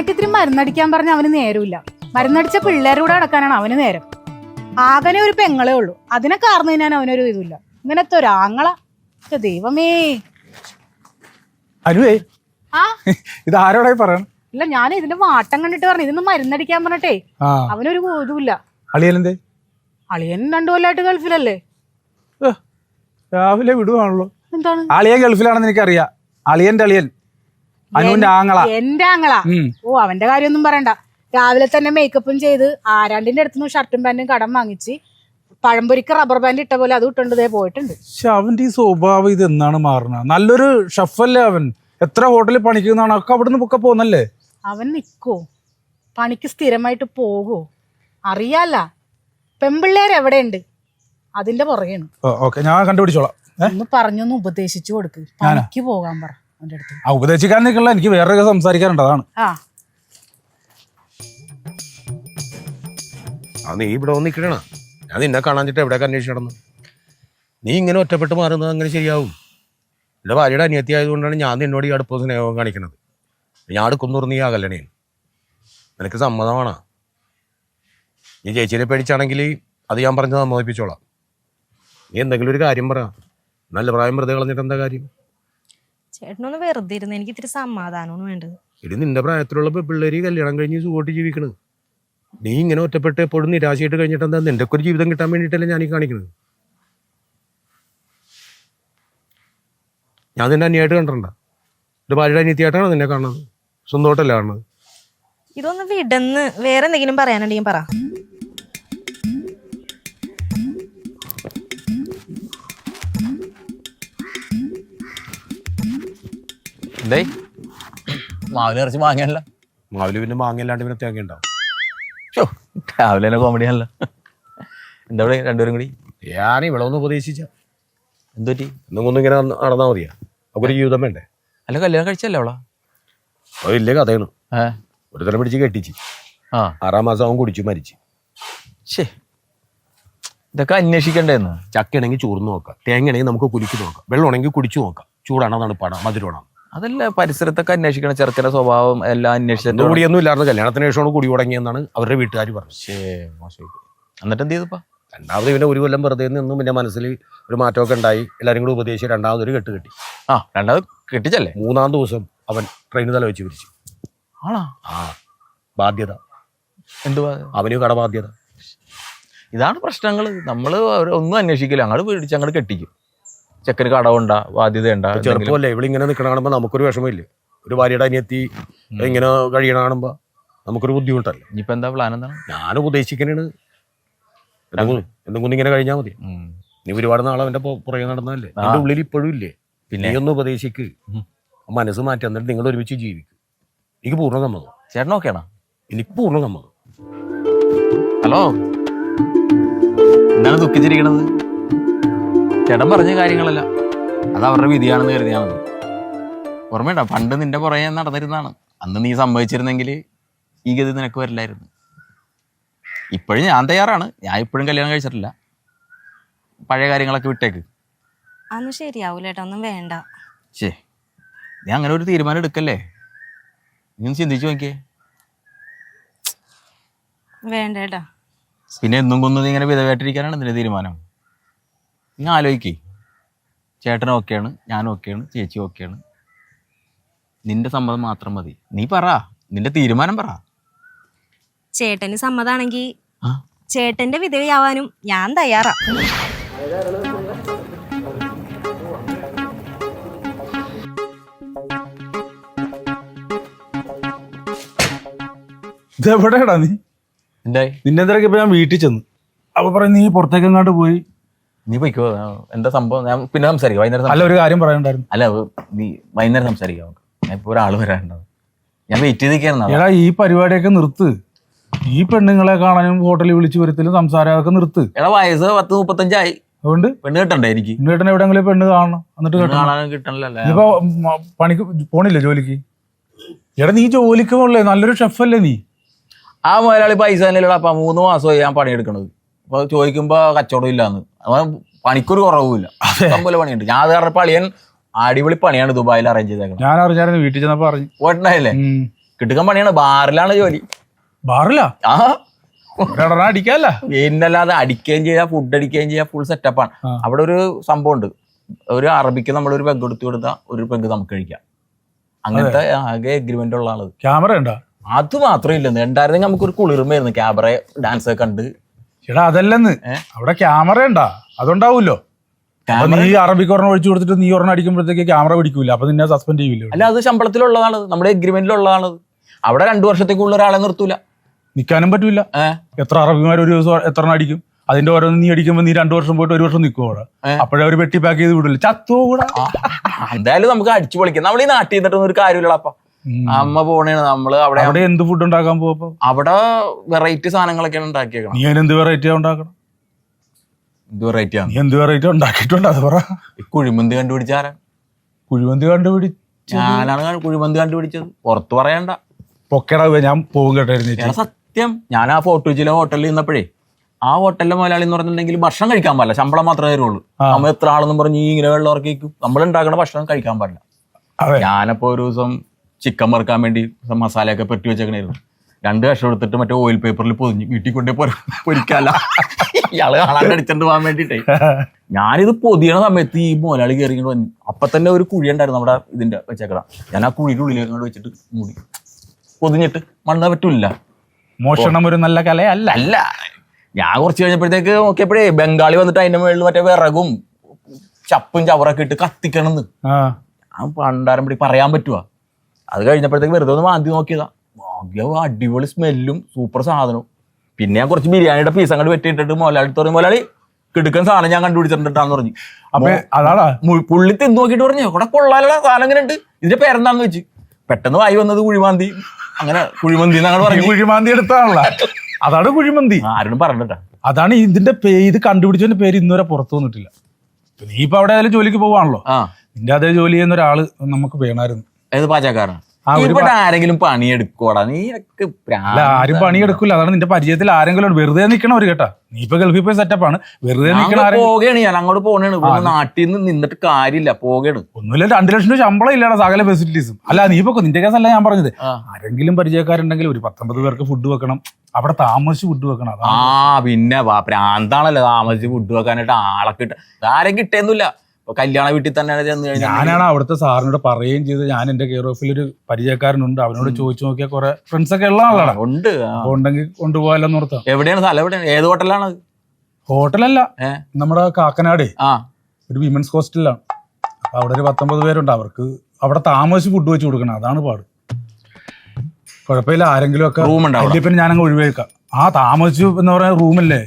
നിനക്ക് ഇത്തിരി മരുന്നടിക്കാൻ പറഞ്ഞ അവന് നേരമില്ല. മരുന്നടിച്ച പിള്ളേരൂടെ അടക്കാനാണ് അവന് നേരം. ആകനെ ഒരു പെങ്ങളേ ഉള്ളൂ, അതിനെ കാർന്നു തിന്നാൻ അവനൊരു ഇതുമില്ല. ഇങ്ങനത്തെ ഒരാങ്ങള, ദൈവമേ. അനുവേ, ആ ഇത് ആരോടായി പറയണം? ഇല്ല, ഞാൻ ഇതിന്റെ വാട്ടം കണ്ടിട്ട് പറഞ്ഞു ഇതൊന്നും മരുന്നടിക്കാൻ പറഞ്ഞിട്ടേ അവനൊരു ഇതുമില്ല. അളിയനെന്തേ? അളിയൻ 2 കൊല്ലമായിട്ട് ഗൾഫിലല്ലേ. രാവിലെ വിടുവാണല്ലോ. എന്താണ്? അളിയൻ ഗൾഫിലാണെന്ന് എനിക്കറിയാം. അളിയന്റെ അളിയൻ, അനുവിന്റെ ആങ്ങള. എന്റെ ആങ്ങള. ഓ, അവന്റെ കാര്യമൊന്നും പറയണ്ട. രാവിലെ തന്നെ മേക്കപ്പും ചെയ്ത് ആരാണ്ടിന്റെ അടുത്തുനിന്ന് ഷർട്ടും പാന്റും കടം വാങ്ങിച്ച് പഴംപൊരിക്ക് റബ്ബർ ബാൻഡ് ഇട്ട പോലെ അത് ഇട്ടുണ്ടേ പോയിട്ടുണ്ട്. പക്ഷെ അവന്റെ ഈ സ്വഭാവം ഇത് എന്നാണ് മാറുന്നത്? നല്ലൊരു ഷെഫല്ലേ അവൻ. എത്ര ഹോട്ടലിൽ പണിക്കുന്നതാണ്, ഒക്കെ അവിടുന്ന് ഒക്കെ പോന്നല്ലേ. അവൻ നിക്കോ? പണിക്ക് സ്ഥിരമായിട്ട് പോകോ? അറിയാല്ല. പെമ്പിള്ളേർ എവിടെയുണ്ട് അതിന്റെ പുറകെയാണ്. ഓക്കെ, ഞാൻ കണ്ടുപിടിച്ചോളാം. ഒന്ന് പറഞ്ഞൊന്ന് ഉപദേശിച്ചു കൊടുക്ക്. പണിക്ക് പോകാൻ പറ അവന്റെ അടുത്ത്. ഉപദേശിക്കാൻ നിൽക്കണ്ട, എനിക്ക് വേറൊരു സംസാരിക്കാനുണ്ട്, അതാണ്. നീ ഇവിടെ വന്ന് നിൽക്കണ, ഞാൻ നിന്നെ കാണാഞ്ഞിട്ട് എവിടെയൊക്കെ അന്വേഷിച്ച് നടന്നു. നീ ഇങ്ങനെ ഒറ്റപ്പെട്ട് മാറുന്നത് അങ്ങനെ ശരിയാവും. എൻ്റെ ഭാര്യയുടെ അനിയത്തി ആയതുകൊണ്ടാണ് ഞാൻ നിന്നോട് ഈ അടുപ്പ സ്നേഹം കാണിക്കുന്നത്. ഞാൻ അടുക്കുന്നൂർ നീ ആകല്ലണേ. നിനക്ക് സമ്മതമാണോ? നീ ചേച്ചിയെ പേടിച്ചാണെങ്കിൽ അത് ഞാൻ പറഞ്ഞ് സമ്മതിപ്പിച്ചോളാം. നീ എന്തെങ്കിലും ഒരു കാര്യം പറ. നല്ല പ്രായം വെറുതെ കളഞ്ഞിട്ട് എന്താ കാര്യം? ചേട്ടനൊന്ന് വെറുതെ ഇരുന്ന് എനിക്ക് ഇത്തിരി സമാധാനമാണ് വേണ്ടത്. ഇത് നിന്റെ പ്രായത്തിലുള്ള പിള്ളേര് കല്യാണം കഴിഞ്ഞ് സുഖമായിട്ട് ജീവിക്കണത്. നീ ഇങ്ങനെ ഒറ്റപ്പെട്ട് എപ്പോഴും നിരാശയായിട്ട് കഴിഞ്ഞിട്ട് എന്താ? നിന്റെ ഒക്കെ ഒരു ജീവിതം കിട്ടാൻ വേണ്ടിയിട്ടല്ലേ ഞാൻ ഈ കാണിക്കുന്നത്. ഞാൻ നിന്നെ അന്യായിട്ട് കണ്ടിട്ടുണ്ട? ഒരു ഭാര്യയുടെ അനിയത്തിയായിട്ടാണ് നിന്നെ കാണുന്നത്, സ്വന്തമായിട്ടല്ലേ കാണുന്നത്. ഇതൊന്ന് വിടന്ന് വേറെ എന്തെങ്കിലും പറയാനുണ്ടെങ്കിൽ പറ. എന്തേ മാവിന് ഇറച്ചി വാങ്ങിയല്ല? മാവില് പിന്നെ മാങ്ങല്ലാണ്ട് പിന്നെ തേങ്ങ ഉണ്ടാവും. രാവിലെ തന്നെ കോമഡി ആണല്ലോ. എന്താ ഇവിടെ രണ്ടുപേരും കൂടി? ഞാൻ ഇവിടെ ഒന്ന് ഉപദേശിച്ച എന്തുപറ്റി? എന്തെങ്കിലും ഇങ്ങനെ നടന്നാൽ മതിയാ? അപ്പൊരു ജീവിതം വേണ്ടേ? അല്ല കല്യാണം കഴിച്ചല്ലേ അവളാ? അത് വലിയ കഥയാണ്. ഒരു തരം പിടിച്ച് കെട്ടിച്ച് 6-ാം മാസം അവൻ കുടിച്ചു മരിച്ചു. ശേ, ഇതൊക്കെ അന്വേഷിക്കണ്ടേന്ന്. ചക്കയാണെങ്കിൽ ചോർന്ന് നോക്കാം, തേങ്ങയാണെങ്കിൽ നമുക്ക് കുലിക്ക് നോക്കാം, വെള്ളമാണെങ്കിൽ കുടിച്ചു നോക്കാം. ചൂടാണോ തണുപ്പാണോ മധുരമാണോ? അതല്ല, പരിസരത്തൊക്കെ അന്വേഷിക്കണം. ചെറുക്കന്റെ സ്വഭാവം എല്ലാം അന്വേഷിച്ചിട്ട്. കൂടിയൊന്നും ഇല്ലായിരുന്നു, കല്യാണത്തിന് ശേഷമാണ് കുടി തുടങ്ങിയെന്നാണ് അവരുടെ വീട്ടുകാർ പറഞ്ഞത്. ശേ, മോശം. എന്നിട്ട് എന്ത് ചെയ്തപ്പാ? രണ്ടാമത് പിന്നെ ഒരു കൊല്ലം വെറുതെ നിന്നും പിന്നെ മനസ്സിൽ ഒരു മാറ്റമൊക്കെ ഉണ്ടായി. എല്ലാവരും കൂടി ഉപദേശിച്ച് രണ്ടാമതൊരു കെട്ട് കെട്ടി. രണ്ടാമത് കെട്ടിച്ചല്ലേ? 3-ാം ദിവസം അവൻ ട്രെയിന് തല വെച്ച് പിരിച്ചു. ആണോ? ബാധ്യത. എന്തുവാ? അവന് കടബാധ്യത. ഇതാണ് പ്രശ്നങ്ങൾ. നമ്മൾ ഒന്നും അന്വേഷിക്കില്ല, അങ്ങോട്ട് പിടിച്ച് അങ്ങോട്ട് കെട്ടിക്കും. ചെക്കന് കടവുണ്ടാ, ബാധ്യതയുണ്ടാ. ചെറുപ്പമല്ലേ ഇവളിങ്ങനെ നിൽക്കണ കാണുമ്പോൾ നമുക്കൊരു വിഷമമില്ലേ? ഒരു ഭാര്യയുടെ അനിയത്തി ഇങ്ങനെ കഴിയണ കാണുമ്പോൾ നമുക്കൊരു ബുദ്ധിമുട്ടല്ലേ? ഇനിയിപ്പോ എന്താ പ്ലാൻ? എന്താണ്? ഞാൻ ഉപദേശിക്കണേണ്, എന്തെങ്കിലും ഇങ്ങനെ കഴിഞ്ഞാൽ മതി. നീ ഒരുപാട് നാളെ അവന്റെ പുറകെ നടന്നതല്ലേ, എന്റെ ഉള്ളിൽ ഇപ്പോഴും ഇല്ലേ? പിന്നെ നീ ഒന്ന് ഉപദേശിക്ക്, മനസ്സ് മാറ്റി, എന്നിട്ട് നിങ്ങൾ ഒരുമിച്ച് ജീവിക്കും. എനിക്ക് പൂർണ്ണ സമ്മതം. ചേട്ടൻ ഓക്കെയാണോ? എനിക്ക് പൂർണ്ണ സമ്മതം. ഹലോ, എന്താണ് ദുഃഖിച്ചിരിക്കണത്? ചേട്ടൻ പറഞ്ഞ കാര്യങ്ങളല്ല, അത് അവരുടെ വിധിയാണെന്ന് കരുതിയാൽ മതി. ഓർമ്മയുണ്ടോ, പണ്ട് നിന്റെ പുറകെ നടന്നിരുന്നതാണ്. അന്ന് നീ സമ്മതിച്ചിരുന്നെങ്കിൽ ഈ ഗതി നിനക്ക് വരില്ലായിരുന്നു. ഇപ്പോഴും ഞാൻ തയ്യാറാണ്. ഞാൻ ഇപ്പോഴും കല്യാണം കഴിച്ചിട്ടില്ല. പഴയ കാര്യങ്ങളൊക്കെ വിട്ടേക്ക്. അതൊന്നും ശരിയാവൂല ഏട്ടാ, ഒന്നും വേണ്ട. ശേ, നീ അങ്ങനെ ഒരു തീരുമാനം എടുക്കല്ലേ. നീ ഒന്ന് ചിന്തിച്ചു നോക്കിയേ. വേണ്ട ഏട്ടാ. പിന്നെ എന്നും കൊന്നു ഇങ്ങനെ വിധവായിട്ടിരിക്കാനാണ് നിന്റെ തീരുമാനം? നീ ആലോചിക്കേ. ചേട്ടൻ ഓക്കെയാണ്, ഞാൻ ഓക്കെയാണ്, ചേച്ചി ഓക്കെയാണ്. നിന്റെ സമ്മതം മാത്രം മതി. നീ പറ, നിന്റെ തീരുമാനം പറ. ചേട്ടന് സമ്മതാണെങ്കിൽ ചേട്ടന്റെ വിധവയാവാനും ഞാൻ തയ്യാറാ. ഇതെവിടെയാടാ നീ? എന്തായി? നിന്നെ എന്തൊക്കെ ഇപ്പൊ ഞാൻ വീട്ടിൽ ചെന്ന് അപ്പൊ പറയും നീ പുറത്തേക്ക് എങ്ങാണ്ട് പോയി. നീ പോയിക്കോ. എന്താ സംഭവം? ഞാൻ പിന്നെ സംസാരിക്കാം വൈകുന്നേരം. അല്ല, ഒരു കാര്യം പറയണ്ടായിരുന്നു. അല്ല, നീ വൈകുന്നേരം സംസാരിക്കാം. ഞാൻ ഇപ്പൊ ഒരാൾ വരാനുണ്ടാവും. ഞാൻ വെയിറ്റ് ചെയ്തിരിക്കായിരുന്നു. എടാ, ഈ പരിപാടിയൊക്കെ നിർത്ത്. ഈ പെണ്ണുങ്ങളെ കാണാനും ഹോട്ടലിൽ വിളിച്ചു വരുത്തലും സംസാരം അതൊക്കെ നിർത്ത്. എടാ, വയസ്സ് 10-35 അതുകൊണ്ട് പെണ്ണ് കിട്ടണ്ടേ എനിക്ക്? പെണ്ണ് എവിടെയെങ്കിലും പെണ്ണ് കാണണം, എന്നിട്ട് കാണാൻ കിട്ടണല്ലേ? ഇപ്പൊ പണിക്ക് പോണില്ലേ ജോലിക്ക്? എടാ, നീ ജോലിക്ക് പോണില്ലേ? നല്ലൊരു ഷെഫല്ലേ നീ? ആ മുതലാളി പൈസ തന്നെയല്ലടാ. അപ്പൊ 3 മാസമായി ഞാൻ പണിയെടുക്കണത്. അപ്പൊ ചോദിക്കുമ്പോ കച്ചവടം ഇല്ലാന്ന്. അവൻ പണിക്കൊരു കുറവുമില്ല, പോലെ പണിയുണ്ട്. ഞാൻ അത് കാരണം പളിയൻ അടിപൊളി പണിയാണ് ദുബായിൽ അറേഞ്ച് ചെയ്തേക്കണം. ഞാൻ അറിഞ്ഞായിരുന്നു, വീട്ടിൽ ചെന്നപ്പോ പറഞ്ഞു പോയിട്ടുണ്ടായില്ലേ? കിട്ടുക്കാൻ പണിയാണ്. ബാറിലാണ് ജോലി. ബാറില്ല ആ അടിക്കാല്ല. പിന്നല്ലാതെ അടിക്കുകയും ചെയ്യാം, ഫുഡ് അടിക്കുകയും ചെയ്യാം, ഫുൾ സെറ്റപ്പാണ്. അവിടെ ഒരു സംഭവം ഉണ്ട്. ഒരു അറബിക്ക് നമ്മളൊരു പെഗ് എടുത്തു കൊടുത്താൽ ഒരു പെഗ് നമുക്ക് കഴിക്കാം. അങ്ങനത്തെ ആകെ എഗ്രിമെന്റ് ഉള്ള ആള്. ക്യാമറ ഉണ്ടോ? അത് മാത്രമേ ഇല്ലെന്ന്. ഉണ്ടായിരുന്നെങ്കിൽ നമുക്കൊരു കുളിർമയായിരുന്നു ക്യാമറ ഡാൻസ് ഒക്കെ കണ്ട്. ചേട്ടാ അതല്ലെന്ന്, അവിടെ ക്യാമറ ഉണ്ടാ? അതുണ്ടാവൂല്ലോ. നീ അറബിക്ക് ഒരെണ്ണം ഒഴിച്ചു കൊടുത്തിട്ട് നീ ഒരെണ്ണം അടിക്കുമ്പോഴത്തേക്ക് ക്യാമറ പിടിക്കൂല, അപ്പൊ നിന്നെ സസ്പെൻഡ് ചെയ്യൂല. അല്ല, അത് ശമ്പളത്തിലുള്ളതാണ്, നമ്മുടെ എഗ്രിമെന്റിലുള്ളതാണ്. അവിടെ 2 വർഷത്തേക്കുള്ള ഒരാളെ നിർത്തൂല, നിക്കാനും പറ്റൂല. എത്ര അറബിമാർ ഒരു ദിവസം എത്ര അടിക്കും? അതിന്റെ ഓരോന്ന് നീ അടിക്കുമ്പോ നീ 2 വർഷം പോയിട്ട് 1 വർഷം നിൽക്കും അവിടെ. അപ്പോഴേ അവർ വെട്ടി പാക്ക് ചെയ്ത് വിടില്ല, ചത്തോ കൂടെ. എന്തായാലും നമുക്ക് അടിച്ചു പൊളിക്കാം. നമ്മൾ ഈ നാട്ടിൽ നിന്നിട്ടൊന്നും ഒരു കാര്യമില്ല. അപ്പൊ അമ്മ പോണേണ് നമ്മള് അവിടെ. അവിടെ എന്ത് ഫുഡ് ഉണ്ടാക്കാൻ പോകുമ്പോ? അവിടെ വെറൈറ്റി സാധനങ്ങളൊക്കെയാണ് ഉണ്ടാക്കിയേക്കണം. നീ അതിന് എന്ത് വെറൈറ്റിയാ ഉണ്ടാക്കണം? എന്ത് വെറൈറ്റി ആണ്? നീ എന്ത് വെറൈറ്റി ഉണ്ടാക്കിയിട്ടുണ്ട് അത് പറ. കുഴിമന്തി കണ്ടുപിടിച്ചാരാ? കുഴിമന്തി കണ്ടുപിടിച്ച് ഞാനാണ് കുഴിമന്തി കണ്ടുപിടിച്ചത്. പുറത്ത് പറയണ്ട. പൊക്കടാ, ഞാൻ പോകും കേട്ടായിരുന്നു. സത്യം, ഞാൻ ആ ഫോർട്ടൂച്ചിലെ ഹോട്ടലിൽ നിന്നപ്പോഴേ ആ ഹോട്ടലിലെ മുതലാളി എന്ന് പറഞ്ഞിട്ടുണ്ടെങ്കിൽ ഭക്ഷണം കഴിക്കാൻ പാടില്ല, ശമ്പളം മാത്രമേ തരുള്ളൂ. നമ്മൾ എത്ര ആളെന്നും പറഞ്ഞ് ഇങ്ങനെ വെള്ളം ഇറക്കിക്കും. നമ്മൾ ഉണ്ടാക്കുന്ന ഭക്ഷണം കഴിക്കാൻ പാടില്ല. ഞാനപ്പോ ഒരു ദിവസം ചിക്കൻ വറുക്കാൻ വേണ്ടി മസാലയൊക്കെ പെട്ടി വെച്ചേക്കണായിരുന്നു. 2 കഷ്ണം എടുത്തിട്ട് മറ്റേ ഓയിൽ പേപ്പറിൽ പൊതിഞ്ഞ് വീട്ടിൽ കൊണ്ടേ പൊരിക്കാല്ല. ഇയാള് കാണാൻ അടിച്ചോണ്ട് പോകാൻ വേണ്ടിട്ടേ ഞാനിത് പൊതിയണ സമയത്ത് ഈ മുതലാളി കയറി വന്നു. അപ്പൊ തന്നെ ഒരു കുഴി ഉണ്ടായിരുന്നു നമ്മുടെ ഇതിന്റെ വെച്ചേക്കട. ഞാൻ ആ കുഴിയുടെ ഉള്ളിലേക്ക് വെച്ചിട്ട് മൂടി പൊതിഞ്ഞിട്ട് മണ്ണ പറ്റൂല. മോഷണം ഒരു നല്ല കലയല്ല. അല്ല, ഞാൻ കുറച്ച് കഴിഞ്ഞപ്പോഴത്തേക്ക് നോക്കിയപ്പോഴേ ബംഗാളി വന്നിട്ട് അതിന്റെ മുകളിൽ മറ്റേ വിറകും ചപ്പും ചവറൊക്കെ ഇട്ട് കത്തിക്കണമെന്ന്. ഞാൻ പണ്ടാരമ്പടി പറയാൻ പറ്റുവാ. അത് കഴിഞ്ഞപ്പോഴത്തേക്ക് വെറുതെ ഒന്ന് മാന്തി നോക്കിയതാ. അടിപൊളി സ്മെല്ലും സൂപ്പർ സാധനവും. പിന്നെ ഞാൻ കുറച്ച് ബിരിയാണിയുടെ പീസ് അങ്ങോട്ട് വെട്ടിയിട്ടിട്ട് മുതലാളി പറഞ്ഞു, മുതലാളി കിടുക്കൻ സാധനം ഞാൻ കണ്ടുപിടിച്ചിട്ടുണ്ടാന്ന് പറഞ്ഞു. അപ്പൊ അതാടാ പുള്ളി തിന്ന് നോക്കിയിട്ട് പറഞ്ഞു, ഇവിടെ കൊള്ളാലുള്ള സാധനം എങ്ങനെ ഉണ്ട്, ഇതിന്റെ പേരെന്താന്ന് വെച്ച്. പെട്ടെന്ന് വായി വന്നത് കുഴിമാന്തി. അങ്ങനെ കുഴിമന്തി എന്നങ്ങൾ പറഞ്ഞു. കുഴിമാന്തി എടുത്താണല്ലോ, അതാണ് കുഴിമന്തി. ആരോടും പറഞ്ഞിട്ടാ. അതാണ് ഇതിന്റെ ഇത് കണ്ടുപിടിച്ചതിന്റെ പേര് ഇന്നുവരെ പുറത്തു വന്നിട്ടില്ല. നീ ഇപ്പൊ അവിടെ ഏതായാലും ജോലിക്ക് പോവാണല്ലോ, നിന്റെ അതേ ജോലി ചെയ്യുന്ന ഒരാള് നമുക്ക് വേണമായിരുന്നു. ഏത് പാചകക്കാരനാണ്? ഇവിടെ ആരെങ്കിലും പണിയെടുക്കോടാ? നീ ആരും പണിയെടുക്കില്ല. അതാണ് നിന്റെ പരിചയത്തിൽ ആരെങ്കിലും വെറുതെ നിൽക്കണവര് കേട്ടാ. നീ ഇപ്പൊ ഗൾഫിൽ പോയി സെറ്റപ്പാണ്, വെറുതെ പോകയാണ്. ഞാൻ അങ്ങോട്ട് പോകണേണ്. നാട്ടിൽ നിന്ന് നിന്നിട്ട് കാര്യമില്ല, പോകയാണ്. ഒന്നുമില്ല, 2 ലക്ഷം രൂപ ശമ്പളം ഇല്ലാതെ സകല ഫെസിലിറ്റീസും. അല്ല നീ ഇപ്പൊ നിന്റെ കേസല്ല ഞാൻ പറഞ്ഞത്. ആരെങ്കിലും പരിചയക്കാരുണ്ടെങ്കിൽ ഒരു 19 പേർക്ക് ഫുഡ് വെക്കണം, അവിടെ താമസിച്ച് ഫുഡ് വെക്കണം. പിന്നെ പ്രാന്താണല്ലോ താമസിച്ച് ഫുഡ് വെക്കാനായിട്ട് ആളെ കിട്ട. ആരും കിട്ടേന്നില്ല. കല്യാണ വീട്ടിൽ തന്നെയാണ് ചെന്ന് കഴിഞ്ഞാൽ. ഞാനാണ് അവിടുത്തെ സാറിനോട് പറയുകയും ചെയ്ത്, ഞാൻ എന്റെ കെയർ ഓഫിൽ ഒരു പരിചയക്കാരനുണ്ട്, അവനോട് ചോദിച്ചു നോക്കിയാൽ കുറെ ഫ്രണ്ട്സ് ഒക്കെ ഉള്ള ആളാണ്. ഉണ്ട്, ഉണ്ടെങ്കിൽ കൊണ്ടുപോകാലെന്ന് ഓർത്താ. എവിടെയാണ് സ്ഥലം? എവിടെയാണ്? ഏത് ഹോട്ടലാണ്? ഹോട്ടലല്ല, നമ്മുടെ കാക്കനാട് ഒരു വിമൻസ് ഹോസ്റ്റലിലാണ്. അവിടെ ഒരു 19 പേരുണ്ട്. അവർക്ക് അവിടെ താമസിച്ച് ഫുഡ് വെച്ച് കൊടുക്കണം, അതാണ് പാട്. കുഴപ്പമില്ല, ആരെങ്കിലും ഒക്കെ വലിയ പിന്നെ ഞാനങ്ങ് ഒഴിവാക്കാം. താമസിച്ചു എന്ന് പറയുന്ന റൂമല്ലേ,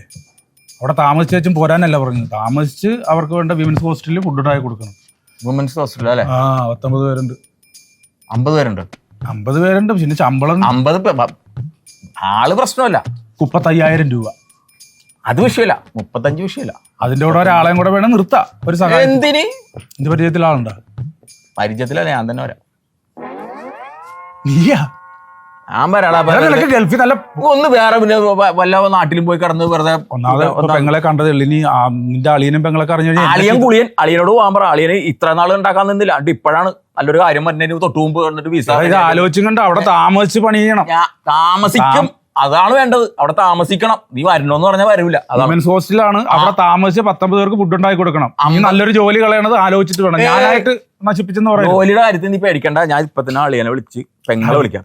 അവിടെ താമസിച്ച് വെച്ചും പോരാനല്ല പറഞ്ഞു. താമസിച്ച് അവർക്ക് വേണ്ട വിമൻസ് ഹോസ്റ്റലിൽ ഫുഡ് ഉണ്ടാക്കി കൊടുക്കണം. വിമൻസ് ഹോസ്റ്റൽ അല്ലേ? 19 പേരുണ്ട്. 50 പേരുണ്ട്. 50 പേരുണ്ട്. പിന്നെ ശമ്പളം 50 ആള് പ്രശ്നമല്ല. 35,000 രൂപ. അത് വിഷയമില്ല, 35 വിഷയമില്ല. അതിന്റെ കൂടെ ഒരാളെയും കൂടെ വേണം നിർത്താം, ഒരു സഹായം. എന്തിന്? എന്റെ പരിചയത്തിൽ ആളുണ്ടോ? പരിചയത്തിലല്ല, ഞാൻ തന്നെ വരാം. നീയാ? ഞാൻ വരാടാ. ഗൾഫിൽ നല്ല ഒന്ന് വേറെ പിന്നെ വല്ല നാട്ടിലും പോയി കിടന്ന് വെറുതെ. ഒന്നാമത് പെങ്ങളെ കണ്ടതേ ഉള്ളു. ഇനി നിന്റെ അളിയനും പെങ്ങളൊക്കെ അറിഞ്ഞു കഴിഞ്ഞാൽ അളിയൻ കുളിയൻ അളിയനോട് പോകാൻ പറ. അളിയന് ഇത്ര നാൾ ഉണ്ടാക്കാൻ നിന്നില്ല. അണ്ട് ഇപ്പോഴാണ് നല്ലൊരു കാര്യം പറഞ്ഞതിന് തൊട്ട് മുമ്പ് കണ്ടിട്ട് വിസ ഇത് ആലോചിച്ചും കണ്ട് അവിടെ താമസിച്ച് പണി ചെയ്യണം. താമസിക്കും, അതാണ് വേണ്ടത്. അവിടെ താമസിക്കണം. നീ വരണോന്ന് പറഞ്ഞാൽ വരൂല. വിമൻസ് ഹോസ്റ്റലാണ്, അവിടെ താമസിച്ച് 19 പേർക്ക് ഫുഡ് ഉണ്ടാക്കി കൊടുക്കണം. നല്ലൊരു ജോലി കളയണത് ആലോചിച്ചിട്ട് വേണം. ഞാനായിട്ട് നശിപ്പിച്ചെന്ന് പറയാം. ജോലിയുടെ കാര്യത്തിൽ നീ പേടിക്കണ്ട. ഞാൻ ഇപ്പൊ തന്നെ അളിയനെ വിളിച്ച് പെങ്ങളെ വിളിക്കാം.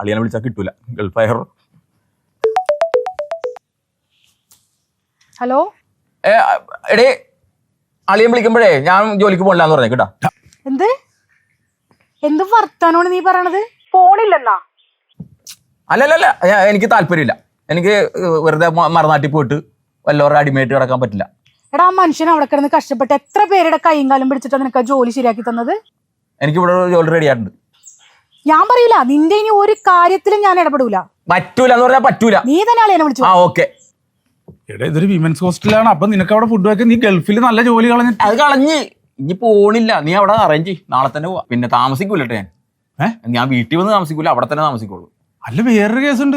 അളിയനെ വിളിച്ചാൽ കിട്ടൂല. Gulf fire. ഹലോ, എടേ, അളിയൻ വിളിക്കുമ്പോഴേ ഞാൻ ജോലിക്ക് പോകണ്ടെന്ന് പറഞ്ഞേ കേട്ടാ. എന്ത് വർത്താനോണ് നീ പറയണത്? ഫോണില്ലെന്നാ? അല്ലല്ല, എനിക്ക് താല്പര്യമില്ല. എനിക്ക് വെറുതെ മറുനാട്ടിൽ പോയിട്ട് വല്ലവരുടെ അടിമയായിട്ട് കിടക്കാൻ പറ്റില്ല. എടാ, ആ മനുഷ്യൻ അവിടെ കിടന്ന് കഷ്ടപ്പെട്ട് എത്ര പേരുടെ കൈയും കാലം പിടിച്ചിട്ട് നിനക്ക് ആ ജോലി ശരിയാക്കി തന്നത്? എനിക്ക് ഇവിടെ ജോലി റെഡി ആയിട്ടുണ്ട്. ഞാൻ പറയൂല, നിന്റെ ഇനി ഒരു കാര്യത്തിലും ഞാൻ ഇടപെടൂല. പറ്റൂല എന്ന് പറഞ്ഞാൽ പറ്റൂല. നീ തന്നെ ആളെ വിളിച്ചു. ഓക്കെ. എടാ, ഇതൊരു വിമൻസ് ഹോസ്റ്റലാണ്. അപ്പൊ നിനക്ക് അവിടെ ഫുഡ് വെക്കാൻ നീ ഗൾഫിൽ നല്ല ജോലി കളഞ്ഞിട്ട് അത് കളഞ്ഞ് ഇനി പോണില്ല. നീ അവിടെ അറേഞ്ച് ചെയ്യ്, നാളെ തന്നെ പോവാ. പിന്നെ താമസിക്കൂലട്ടെ ഞാൻ വീട്ടിൽ വന്ന് താമസിക്കൂല, അവിടെ തന്നെ താമസിക്കുള്ളൂ. അല്ല, വേറൊരു കേസുണ്ട്.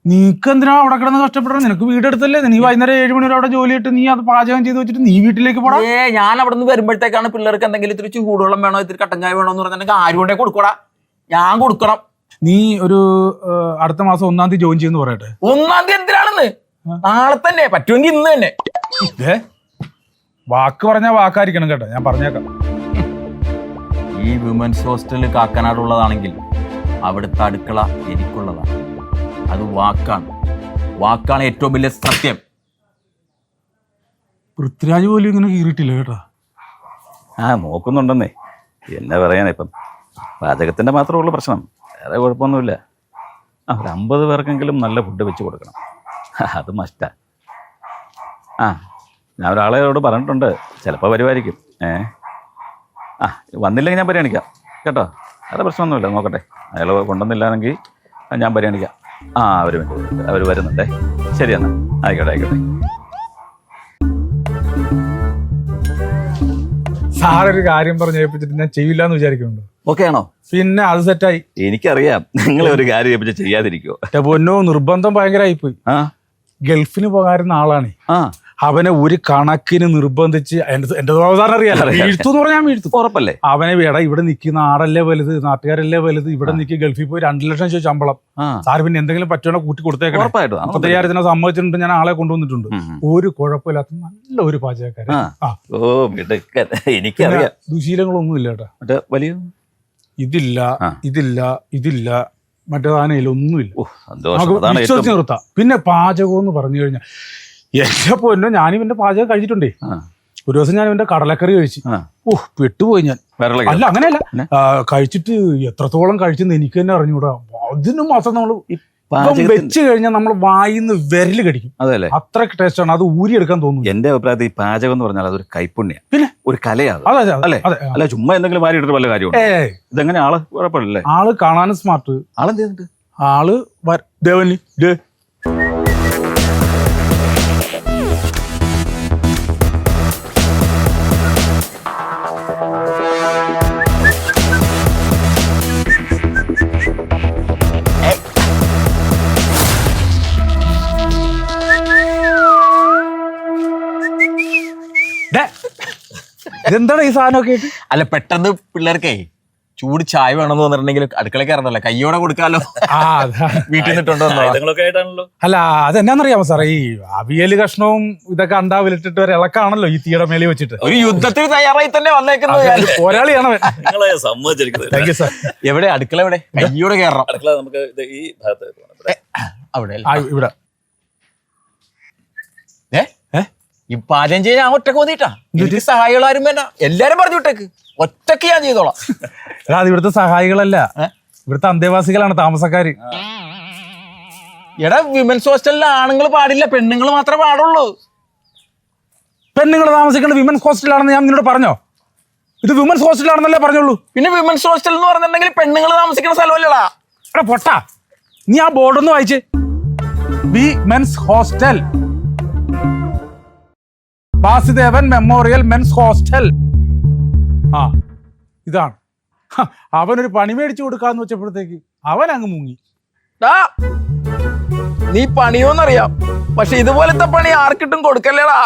നീക്ക് എന്തിനാ അവിടെ കിടന്ന് കഷ്ടപ്പെടണം? നിനക്ക് വീടെടുത്തല്ലേ? നീ വൈകുന്നേരം 7 മണി വരെ അവിടെ ജോലി ഇട്ട് നീ അത് പാചകം ചെയ്ത് വെച്ചിട്ട് നീ വീട്ടിലേക്ക് പോടാ. ഞാൻ അവിടെ നിന്ന് വരുമ്പോഴത്തേക്കാണ് പിള്ളേർക്ക് എന്തെങ്കിലും ഇത്തിരി ചൂടുവെള്ളം വേണോ, ഇത്തിരി കട്ടൻ ചായ വേണോ എന്ന് പറഞ്ഞാൽ ആരും കൊണ്ടേ കൊടുക്കടാ. ഞാൻ കൊടുക്കണം. നീ ഒരു അടുത്ത മാസം 1-ാം തീയതി ജോയിൻ ചെയ്യുന്നു പറയട്ടെ. 1-ാം തീയതി എന്തിനാണെന്ന്? നാളെ തന്നെ, പറ്റുമെങ്കിൽ ഇന്ന് തന്നെ. വാക്ക് പറഞ്ഞാൽ വാക്കായിരിക്കണം കേട്ടോ, ഞാൻ പറഞ്ഞേക്കാം. ഈ വിമൻസ് ഹോസ്റ്റലിൽ കാക്കനാടുള്ളതാണെങ്കിൽ അവിടുത്തെ അടുക്കള എനിക്കുള്ളതാണ്. അത് വാക്കാണ് ഏറ്റവും വലിയ സത്യം. പൃഥ്വിരാജ് പോലും ഇങ്ങനെ കീറിയിട്ടില്ല കേട്ടോ. നോക്കുന്നുണ്ടെന്നേ, എന്നാ പറയാനാ, ഇപ്പം പാചകത്തിൻ്റെ മാത്രമേ ഉള്ളൂ പ്രശ്നം, വേറെ കുഴപ്പമൊന്നുമില്ല. ഒരു 50 പേർക്കെങ്കിലും നല്ല ഫുഡ് വെച്ച് കൊടുക്കണം, അത് മസ്റ്റാ. ഞാൻ ഒരാളോട് പറഞ്ഞിട്ടുണ്ട്, ചിലപ്പോൾ വരുമായിരിക്കും. വന്നില്ലെങ്കിൽ ഞാൻ പരിഗണിക്കാം കേട്ടോ, വേറെ പ്രശ്നമൊന്നുമില്ല. നോക്കട്ടെ, അയാൾ കൊണ്ടുവന്നില്ലാണെങ്കിൽ ഞാൻ പരിഗണിക്കാം. അവർ വരുന്നുണ്ടേ. ശരി എന്നാൽ, ആയിക്കോട്ടെ. സാറൊരു കാര്യം പറഞ്ഞ് ഏൽപ്പിച്ചിട്ട് ഞാൻ ചെയ്യില്ല എന്ന് വിചാരിക്കുന്നുണ്ടോ? ഓക്കെ ആണോ? പിന്നെ അത് സെറ്റായി. എനിക്കറിയാം നിങ്ങൾ ഒരു കാര്യം ഏൽപ്പിച്ച് ചെയ്യാതിരിക്കുവോ. പൊന്നോ, നിർബന്ധം ഭയങ്കരമായിപ്പോയി. ഗൾഫിന് പോകാറുന്ന ആളാണ്. അവനെ ഒരു കണക്കിന് നിർബന്ധിച്ച് എന്റെ സാധാരണ അറിയാലോ, വീഴ്ത്തു എന്ന് പറഞ്ഞാൽ വീഴ്ത്തു. ഉറപ്പല്ലേ? അവനെ ഇവിടെ നിൽക്കുന്ന ആടല്ലേ വലുത്, നാട്ടുകാരല്ലേ വലുത്, ഇവിടെ നിൽക്കി ഗൾഫിൽ പോയി 2 ലക്ഷം രൂപ ശമ്പളം. സാർ പിന്നെ എന്തെങ്കിലും പറ്റുവാണോ കൂട്ടി കൊടുത്തേക്കണം. 35,000 സമ്മതിച്ചിട്ടുണ്ട്, ഞാൻ ആളെ കൊണ്ടുവന്നിട്ടുണ്ട്. ഒരു കുഴപ്പമില്ലാത്ത നല്ല ഒരു പാചകക്കാരൻ. എനിക്കറിയാം. ദുശീലങ്ങളൊന്നും ഇല്ല കേട്ടോ. വലിയ ഇതില്ല മറ്റേതാനയില്ല, ഒന്നുമില്ല. വിശ്വസിച്ച് നിർത്താം. പിന്നെ പാചകം എന്ന് പറഞ്ഞു കഴിഞ്ഞാൽ എന്റെ പൊന്നോ, ഞാനും ഇവന്റെ പാചകം കഴിച്ചിട്ടുണ്ടേ. ഒരു ദിവസം ഞാൻ ഇവന്റെ കടലക്കറി കഴിച്ചു. പെട്ടുപോയി ഞാൻ. അല്ല, അങ്ങനെയല്ല, കഴിച്ചിട്ട് എത്രത്തോളം കഴിച്ചെന്ന് എനിക്ക് തന്നെ അറിഞ്ഞൂടാ. അതിന് മാത്രം നമ്മള് വെച്ച് കഴിഞ്ഞാൽ നമ്മൾ വായിന്ന് വിരല് കടിക്കും. അതല്ലേ, അത്രയ്ക്ക് ടേസ്റ്റ് ആണ്. അത് ഊരിയെടുക്കാൻ തോന്നുന്നു. എന്റെ അഭിപ്രായത്തിൽ ഈ പാചകം എന്ന് പറഞ്ഞാൽ അതൊരു കൈപ്പുണ്യം, പിന്നെ ഒരു കലയാണ്. അല്ലേ? അല്ല, ചുമ്മാ എന്തെങ്കിലും വാരി ഇട്ടിട്ട് വല്ല കാര്യമുണ്ട്? ഇതെങ്ങനെ ആള് കുഴപ്പമില്ലല്ലേ? ആള് കാണാനും സ്മാർട്ട്. ആളെന്ത് ചെയ്തിട്ട്? ആള് ദേവന് ഇതെന്താണ് ഈ സാധനമൊക്കെ? അല്ല, പെട്ടെന്ന് പിള്ളേർക്കേ ചൂട് ചായ വേണമെന്ന് തോന്നിട്ടുണ്ടെങ്കിൽ അടുക്കള കയറണല്ലോ, കയ്യോടെ കൊടുക്കാലോ. വീട്ടിൽ നിന്നിട്ടുണ്ടോ? അല്ല, അതെന്നാന്നറിയാമോ സാറേ, ഈ അവിയല് കഷ്ണവും ഇതൊക്കെ അണ്ടാവിലിട്ടിട്ട് ഒരു ഇളക്കാണല്ലോ ഈ തീയുടെ മേലെ വെച്ചിട്ട്. ഒരു യുദ്ധത്തിന് തയ്യാറായി തന്നെ വന്നേക്കുന്നത് പോരാളിയാണ്. എവിടെ അടുക്കള? എവിടെ? കയ്യോടെ കയറണം. അവിടെ ഇവിടെ ഈ പാചകം ചെയ്യാൻ ഞാൻ ഒറ്റക്ക് മതിട്ടാ. എനിക്ക് സഹായികളാരും വേണ്ട, എല്ലാരും പറഞ്ഞു വിട്ടേക്ക്, ഒറ്റക്ക് ഞാൻ ചെയ്തോളാം. അത് ഇവിടുത്തെ സഹായികളല്ല, ഇവിടുത്തെ അന്തേവാസികളാണ്, താമസക്കാര്. എടാ, വിമൻസ് ഹോസ്റ്റലിൽ ആണുങ്ങൾ പാടില്ല, പെണ്ണുങ്ങൾ മാത്രമേ പാടുള്ളൂ. പെണ്ണുങ്ങൾ താമസിക്കേണ്ട വിമൻസ് ഹോസ്റ്റലാണെന്ന് ഞാൻ നിന്നോട് പറഞ്ഞോ? ഇത് വിമൻസ് ഹോസ്റ്റലാണെന്നല്ലേ പറഞ്ഞോളൂ. പിന്നെ വിമൻസ് ഹോസ്റ്റൽ എന്ന് പറഞ്ഞിട്ടുണ്ടെങ്കിൽ പെണ്ണുങ്ങൾ താമസിക്കുന്ന സ്ഥലമല്ലടാ. എടാ പൊട്ടാ, നീ ആ ബോർഡൊന്ന് വായിച്ചേ. Women's hostel, Vasudevan memorial men's hostel. ഇതാണ്. അവനൊരു പണി മേടിച്ചു കൊടുക്കാന്ന് വെച്ചപ്പോഴത്തേക്ക് അവൻ അങ്ങ് മുങ്ങി. നീ പണിയോന്നറിയാം, പക്ഷെ ഇതുപോലത്തെ പണി ആർക്കിട്ടും കൊടുക്കല്ലേടാ.